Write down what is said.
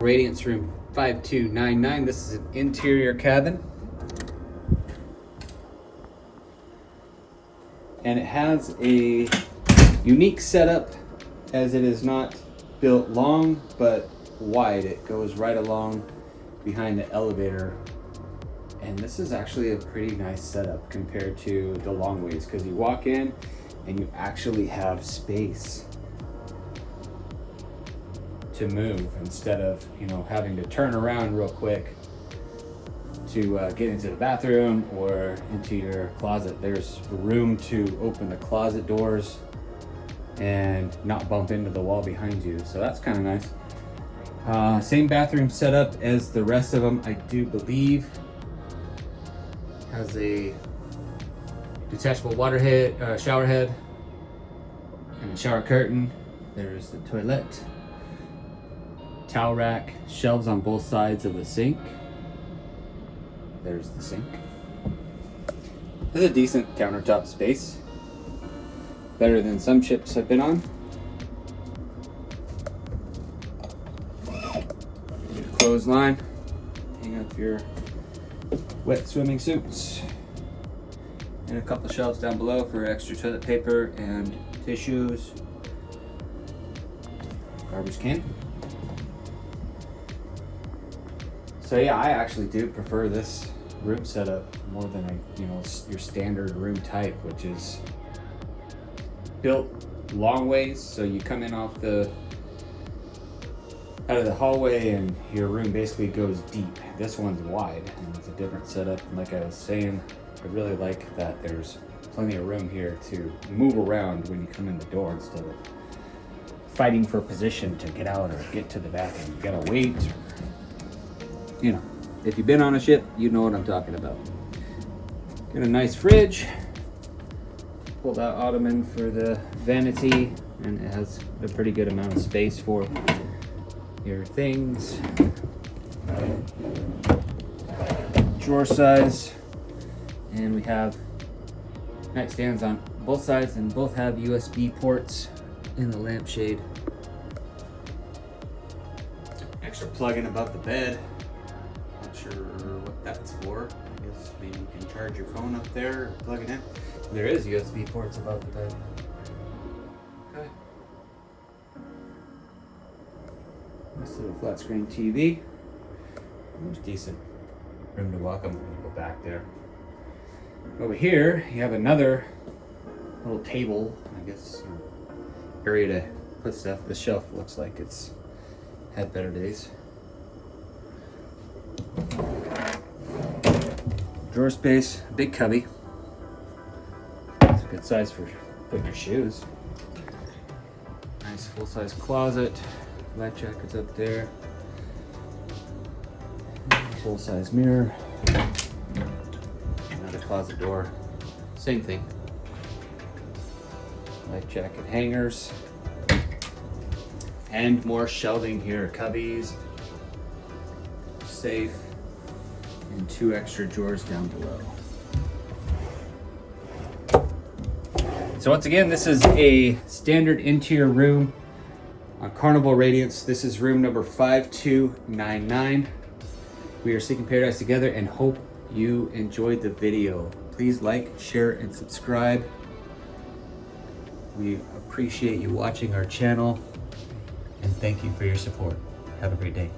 Radiance room 5299. This is an interior cabin. And it has a unique setup as it is not built long but wide. It goes right along behind the elevator. And this is actually a pretty nice setup compared to the long ways, because you walk in and you actually have space to move instead of, you know, having to turn around real quick to get into the bathroom or into your closet. There's room to open the closet doors and not bump into the wall behind you. So that's kind of nice. Same bathroom setup as the rest of them, I do believe. Has a detachable water head, shower head, and a shower curtain. There's the toilet, towel rack, shelves on both sides of the sink. There's the sink. There's a decent countertop space. Better than some ships I've been on. Clothesline. Hang up your wet swimming suits. And a couple shelves down below for extra toilet paper and tissues. Garbage can. So yeah, I actually do prefer this room setup more than your standard room type, which is built long ways. So you come in out of the hallway and your room basically goes deep. This one's wide and it's a different setup. And like I was saying, I really like that there's plenty of room here to move around when you come in the door instead of fighting for position to get out or get to the bathroom. You gotta wait. You know, if you've been on a ship, you know what I'm talking about. Got a nice fridge. Pulled out ottoman for the vanity, and it has a pretty good amount of space for your things. Drawer size. And we have nightstands on both sides, and both have USB ports in the lampshade. Extra plug-in above the bed. Not sure what that's for. I guess maybe you can charge your phone up there or plug it in. There is USB ports above the bed. Okay. Nice little flat screen TV. There's decent room to welcome when you go back there. Over here, you have another little table, I guess, area to put stuff. The shelf looks like it's had better days. Drawer space, big cubby. It's a good size for putting your shoes. Nice full-size closet. Light jacket's up there. Full-size mirror. Another closet door. Same thing. Light jacket hangers. And more shelving here. Cubbies. Safe. And 2 extra drawers down below. So once again, this is a standard interior room on Carnival Radiance. This is room number 5299. We are seeking paradise together and hope you enjoyed the video. Please like, share, and subscribe. We appreciate you watching our channel, and thank you for your support. Have a great day.